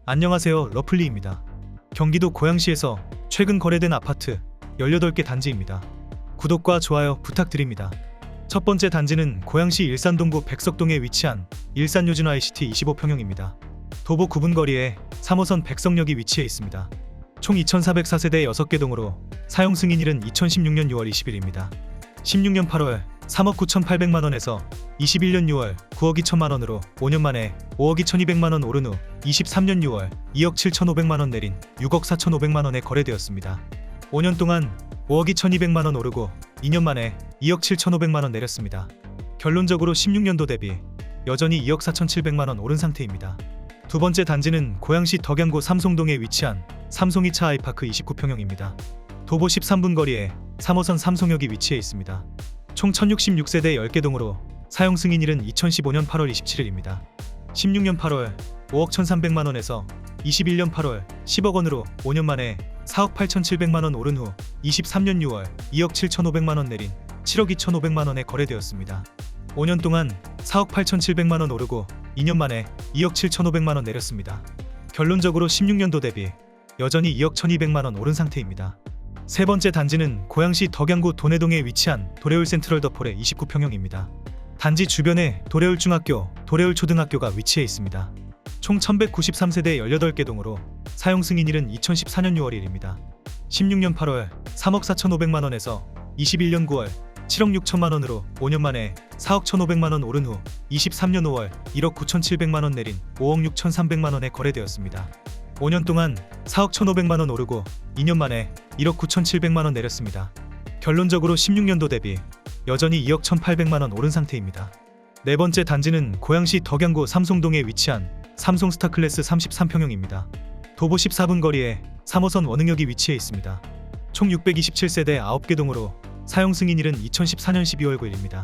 안녕하세요, 러플리입니다. 경기도 고양시에서 최근 거래된 아파트 18개 단지입니다. 구독과 좋아요 부탁드립니다. 첫 번째 단지는 고양시 일산동구 백석동에 위치한 일산요진 ICT 25평형입니다. 도보 9분 거리에 3호선 백석역이 위치해 있습니다. 총 2404세대 6개 동으로 사용 승인일은 2016년 6월 20일입니다. 16년 8월 3억 9,800만원에서 21년 6월 9억 2천만원으로 5년 만에 5억 2,200만원 오른 후 23년 6월 2억 7,500만원 내린 6억 4,500만원에 거래되었습니다. 5년 동안 5억 2,200만원 오르고 2년 만에 2억 7,500만원 내렸습니다. 결론적으로 16년도 대비 여전히 2억 4,700만원 오른 상태입니다. 두 번째 단지는 고양시 덕양구 삼송동에 위치한 삼송 2차 아이파크 29평형입니다. 도보 13분 거리에 3호선 삼송역이 위치해 있습니다. 총 1066세대 10개 동으로 사용 승인일은 2015년 8월 27일입니다. 16년 8월 5억 1,300만원에서 21년 8월 10억 원으로 5년 만에 4억 8,700만원 오른 후 23년 6월 2억 7,500만원 내린 7억 2,500만원에 거래되었습니다. 5년 동안 4억 8,700만원 오르고 2년 만에 2억 7,500만원 내렸습니다. 결론적으로 16년도 대비 여전히 2억 1,200만원 오른 상태입니다. 세 번째 단지는 고양시 덕양구 도내동에 위치한 도래울 센트럴 더폴의 29평형입니다. 단지 주변에 도래울 중학교, 도래울 초등학교가 위치해 있습니다. 총 1193세대 18개 동으로 사용 승인일은 2014년 6월 1일입니다. 16년 8월 3억 4,500만원에서 21년 9월 7억 6천만원으로 5년 만에 4억 1,500만원 오른 후 23년 5월 1억 9,700만원 내린 5억 6,300만원에 거래되었습니다. 5년 동안 4억 1,500만원 오르고 2년 만에 1억 9,700만원 내렸습니다. 결론적으로 16년도 대비 여전히 2억 1,800만원 오른 상태입니다. 네 번째 단지는 고양시 덕양구 삼송동에 위치한 삼송 스타클래스 33평형입니다. 도보 14분 거리에 3호선 원흥역이 위치해 있습니다. 총 627세대 9개 동으로 사용 승인일은 2014년 12월 9일입니다.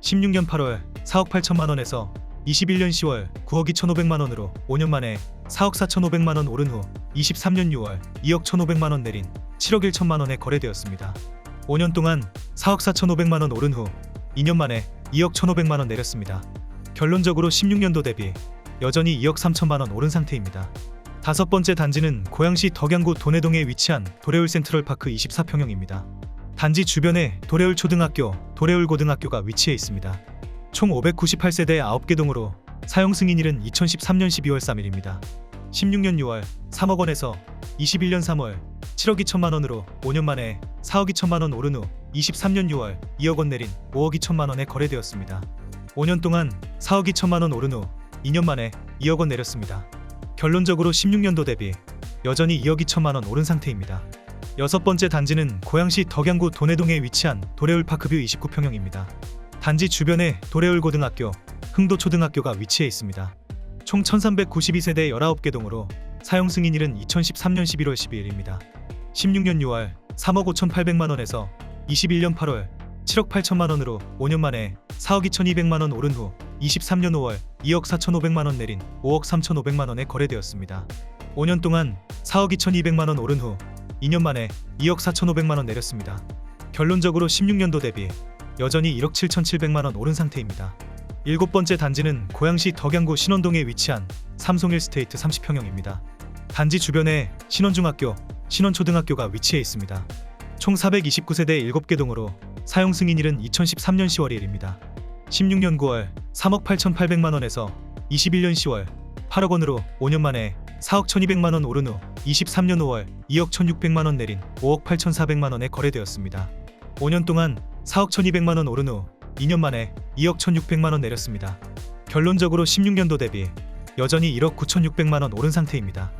16년 8월 4억 8천만원에서 21년 10월 9억 2,500만원으로 5년 만에 4억 4,500만원 오른 후 23년 6월 2억 1,500만원 내린 7억 1천만원에 거래되었습니다. 5년 동안 4억 4,500만원 오른 후 2년 만에 2억 1,500만원 내렸습니다. 결론적으로 16년도 대비 여전히 2억 3천만원 오른 상태입니다. 다섯 번째 단지는 고양시 덕양구 도내동에 위치한 도래울 센트럴파크 24평형입니다. 단지 주변에 도래울 초등학교, 도래울 고등학교가 위치해 있습니다. 총 598세대 9개 동으로 사용 승인일은 2013년 12월 3일입니다. 16년 6월 3억 원에서 21년 3월 7억 2천만원으로 5년 만에 4억 2천만원 오른 후 23년 6월 2억 원 내린 5억 2천만원에 거래되었습니다. 5년 동안 4억 2천만원 오른 후 2년 만에 2억 원 내렸습니다. 결론적으로 16년도 대비 여전히 2억 2천만원 오른 상태입니다. 여섯 번째 단지는 고양시 덕양구 도내동에 위치한 도래울 파크뷰 29평형입니다. 단지 주변에 도래울 고등학교, 흥도 초등학교가 위치해 있습니다. 총 1392세대 19개 동으로 사용 승인일은 2013년 11월 12일입니다. 16년 6월 3억 5,800만원에서 21년 8월 7억 8천만원으로 5년 만에 4억 2,200만원 오른 후 23년 5월 2억 4,500만원 내린 5억 3,500만원에 거래되었습니다. 5년 동안 4억 2,200만원 오른 후 2년 만에 2억 4,500만원 내렸습니다. 결론적으로 16년도 대비 여전히 1억 7,700만원 오른 상태입니다. 일곱 번째 단지는 고양시 덕양구 신원동에 위치한 삼송일스테이트 30평형입니다. 단지 주변에 신원중학교, 신원초등학교가 위치해 있습니다. 총 429세대 7개 동으로 사용 승인일은 2013년 10월 1일입니다. 16년 9월 3억 8,800만원에서 21년 10월 8억 원으로 5년 만에 4억 1,200만원 오른 후 23년 5월 2억 1,600만원 내린 5억 8,400만원에 거래되었습니다. 5년 동안 4억 1,200만원 오른 후 2년 만에 2억 1,600만원 내렸습니다. 결론적으로 16년도 대비 여전히 1억 9,600만원 오른 상태입니다.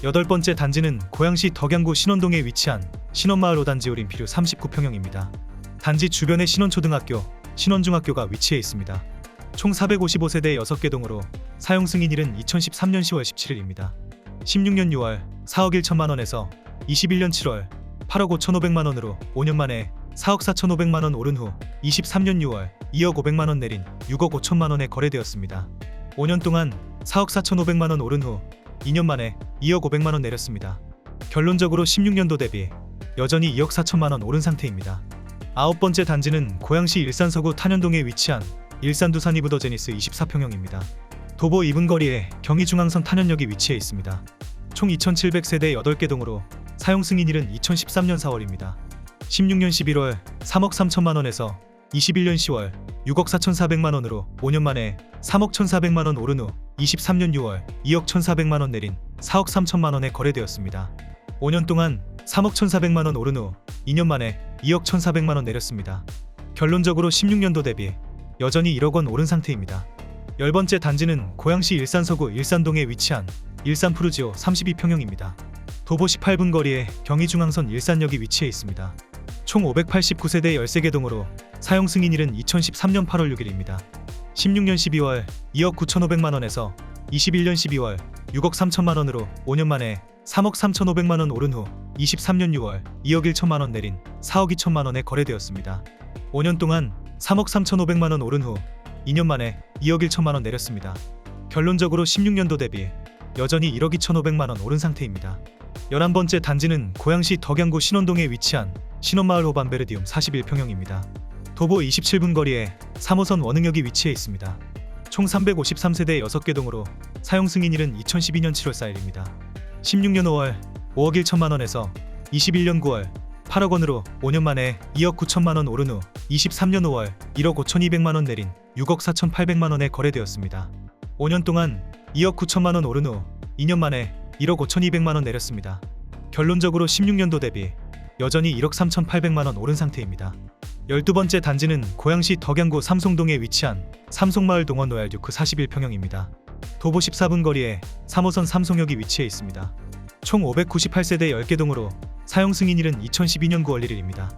여덟 번째 단지는 고양시 덕양구 신원동에 위치한 신원마을 5단지 올림피류 39평형입니다. 단지 주변에 신원초등학교, 신원중학교가 위치해 있습니다. 총 455세대 6개 동으로 사용 승인일은 2013년 10월 17일입니다. 16년 6월 4억 1천만원에서 21년 7월 8억 5,500만원으로 5년 만에 4억 4,500만원 오른 후 23년 6월 2억 500만원 내린 6억 5천만원에 거래되었습니다. 5년 동안 4억 4,500만원 오른 후 2년 만에 2억 500만원 내렸습니다. 결론적으로 16년도 대비 여전히 2억 4천만원 오른 상태입니다. 아홉 번째 단지는 고양시 일산서구 탄현동에 위치한 일산두산 이브더제니스 24평형입니다. 도보 2분 거리에 경의중앙선 탄현역이 위치해 있습니다. 총 2700세대 8개 동으로 사용 승인일은 2013년 4월입니다. 16년 11월 3억 3천만 원에서 21년 10월 6억 4,400만 원으로 5년 만에 3억 1,400만 원 오른 후 23년 6월 2억 1,400만 원 내린 4억 3천만 원에 거래되었습니다. 5년 동안 3억 1,400만 원 오른 후 2년 만에 2억 1,400만 원 내렸습니다. 결론적으로 16년도 대비 여전히 1억 원 오른 상태입니다. 10번째 단지는 고양시 일산서구 일산동에 위치한 일산 푸르지오 32평형입니다. 도보 18분 거리에 경의중앙선 일산역이 위치해 있습니다. 총 589세대 13개 동으로 사용 승인일은 2013년 8월 6일입니다. 16년 12월 2억 9,500만 원에서 21년 12월 6억 3천만 원으로 5년 만에 3억 3,500만 원 오른 후 23년 6월 2억 1천만 원 내린 4억 2천만 원에 거래되었습니다. 5년 동안 3억 3,500만 원 오른 후 2년 만에 2억 1천만 원 내렸습니다. 결론적으로 16년도 대비 여전히 1억 2,500만 원 오른 상태입니다. 11번째 단지는 고양시 덕양구 신원동에 위치한 신원마을 호반베르디움 41평형입니다. 도보 27분 거리에 3호선 원흥역이 위치해 있습니다. 총 353세대 6개 동으로 사용 승인일은 2012년 7월 4일입니다. 16년 5월 5억 1천만 원에서 21년 9월 8억 원으로 5년 만에 2억 9천만 원 오른 후 23년 5월 1억 5,200만 원 내린 6억 4,800만 원에 거래되었습니다. 5년 동안 2억 9천만 원 오른 후 2년 만에 1억 5,200만 원 내렸습니다. 결론적으로 16년도 대비 여전히 1억 3,800만 원 오른 상태입니다. 12번째 단지는 고양시 덕양구 삼송동에 위치한 삼송마을 동원 로얄 듀크 41평형입니다. 도보 14분 거리에 3호선 삼송역이 위치해 있습니다. 총 598세대 10개 동으로 사용 승인일은 2012년 9월 1일입니다.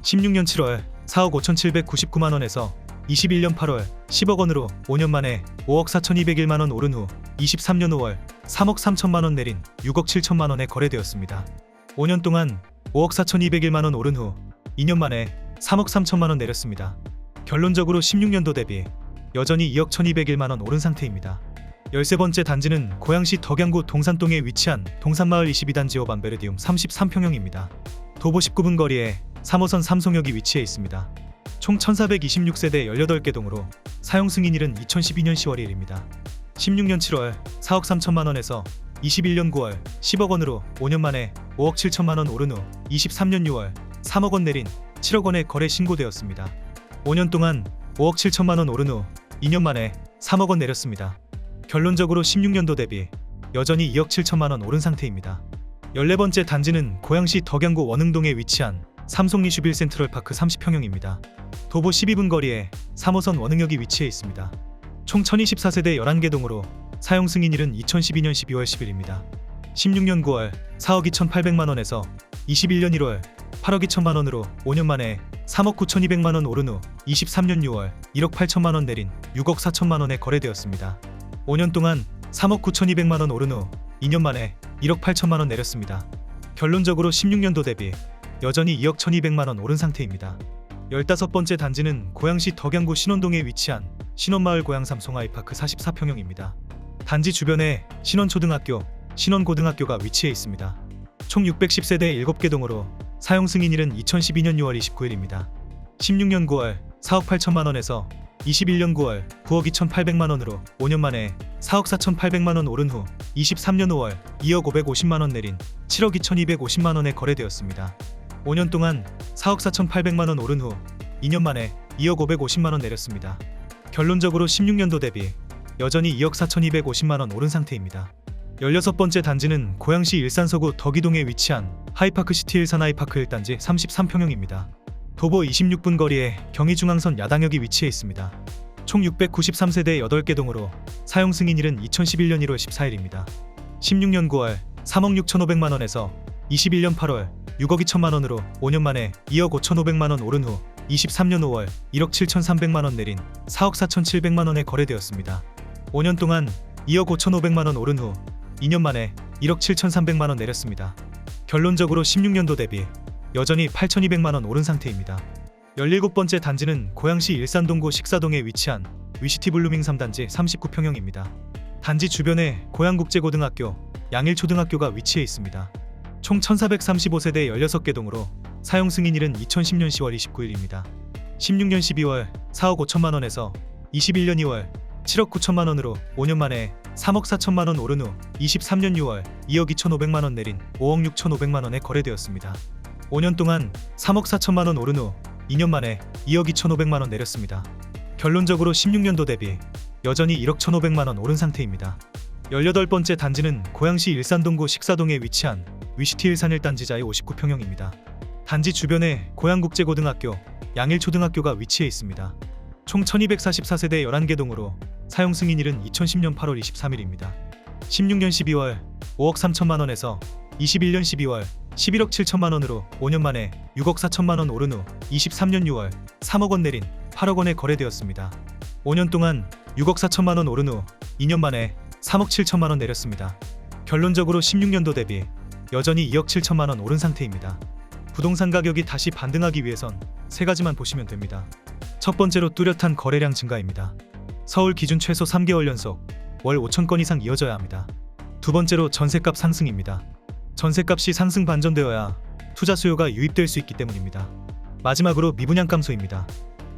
16년 7월 4억 5,799만 원에서 21년 8월 10억 원으로 5년 만에 5억 4,201만 원 오른 후 23년 5월 3억 3천만 원 내린 6억 7천만 원에 거래되었습니다. 5년 동안 5억 4,201만 원 오른 후 2년 만에 3억 3천만 원 내렸습니다. 결론적으로 16년도 대비 여전히 2억 1,201만 원 오른 상태입니다. 13번째 단지는 고양시 덕양구 동산동에 위치한 동산마을 22단지 호반베르디움 33평형입니다. 도보 19분 거리에 3호선 삼송역이 위치해 있습니다. 총 1,426세대 18개 동으로 사용 승인일은 2012년 10월 1일입니다. 16년 7월 4억 3천만 원에서 21년 9월 10억 원으로 5년 만에 5억 7천만 원 오른 후 23년 6월 3억 원 내린 7억 원에 거래 신고되었습니다. 5년 동안 5억 7천만 원 오른 후 2년 만에 3억 원 내렸습니다. 결론적으로 16년도 대비 여전히 2억 7천만 원 오른 상태입니다. 14번째 단지는 고양시 덕양구 원흥동에 위치한 삼성리슈빌 센트럴파크 30평형입니다. 도보 12분 거리에 3호선 원흥역이 위치해 있습니다. 총 1024세대 11개 동으로 사용 승인일은 2012년 12월 10일입니다. 16년 9월 4억 2,800만 원에서 21년 1월 8억 2천만 원으로 5년 만에 3억 9,200만 원 오른 후 23년 6월 1억 8천만 원 내린 6억 4천만 원에 거래되었습니다. 5년 동안 3억 9,200만 원 오른 후 2년 만에 1억 8천만 원 내렸습니다. 결론적으로 16년도 대비 여전히 2억 1,200만 원 오른 상태입니다. 15번째 단지는 고양시 덕양구 신원동에 위치한 신원마을 고양삼송 아이파크 44평형입니다. 단지 주변에 신원초등학교, 신원고등학교가 위치해 있습니다. 총 610세대 7개 동으로 사용 승인일은 2012년 6월 29일입니다. 16년 9월 4억 8천만 원에서 21년 9월 9억 2,800만 원으로 5년 만에 4억 4,800만 원 오른 후 23년 5월 2억 550만 원 내린 7억 2,250만 원에 거래되었습니다. 5년 동안 4억 4,800만 원 오른 후 2년 만에 2억 550만 원 내렸습니다. 결론적으로 16년도 대비 여전히 2억 4,250만 원 오른 상태입니다. 16번째 단지는 고양시 일산서구 덕이동에 위치한 하이파크시티 일산 하이파크 1단지 33평형입니다. 도보 26분 거리에 경의중앙선 야당역이 위치해 있습니다. 총 693세대 8개 동으로 사용 승인일은 2011년 1월 14일입니다. 16년 9월 3억 6,500만 원에서 21년 8월 6억 2천만 원으로 5년 만에 2억 5,500만 원 오른 후 23년 5월 1억 7,300만 원 내린 4억 4,700만 원에 거래되었습니다. 5년 동안 2억 5,500만 원 오른 후 2년 만에 1억 7,300만 원 내렸습니다. 결론적으로 16년도 대비 여전히 8,200만 원 오른 상태입니다. 17번째 단지는 고양시 일산동구 식사동에 위치한 위시티 블루밍 3단지 39평형입니다. 단지 주변에 고양국제고등학교, 양일초등학교가 위치해 있습니다. 총 1,435세대 16개 동으로 사용 승인일은 2010년 10월 29일입니다. 16년 12월 4억 5천만 원에서 21년 2월 7억 9천만 원으로 5년 만에 3억 4천만 원 오른 후 23년 6월 2억 2,500만 원 내린 5억 6,500만 원에 거래되었습니다. 5년 동안 3억 4천만 원 오른 후 2년 만에 2억 2,500만 원 내렸습니다. 결론적으로 16년도 대비 여전히 1억 1,500만 원 오른 상태입니다. 18번째 단지는 고양시 일산동구 식사동에 위치한 위시티 일산 1단지자의 59평형입니다. 단지 주변에 고양국제고등학교, 양일초등학교가 위치해 있습니다. 총 1244세대 11개 동으로 사용 승인일은 2010년 8월 23일입니다. 16년 12월 5억 3천만 원에서 21년 12월 11억 7천만 원으로 5년 만에 6억 4천만 원 오른 후 23년 6월 3억 원 내린 8억 원에 거래되었습니다. 5년 동안 6억 4천만 원 오른 후 2년 만에 3억 7천만 원 내렸습니다. 결론적으로 16년도 대비 여전히 2억 7천만 원 오른 상태입니다. 부동산 가격이 다시 반등하기 위해선 세 가지만 보시면 됩니다. 첫 번째로 뚜렷한 거래량 증가입니다. 서울 기준 최소 3개월 연속 월 5천 건 이상 이어져야 합니다. 두 번째로 전셋값 상승입니다. 전셋값이 상승 반전되어야 투자 수요가 유입될 수 있기 때문입니다. 마지막으로 미분양 감소입니다.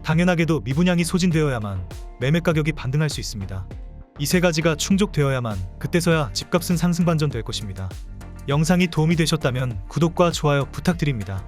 당연하게도 미분양이 소진되어야만 매매 가격이 반등할 수 있습니다. 이 세 가지가 충족되어야만 그때서야 집값은 상승 반전될 것입니다. 영상이 도움이 되셨다면 구독과 좋아요 부탁드립니다.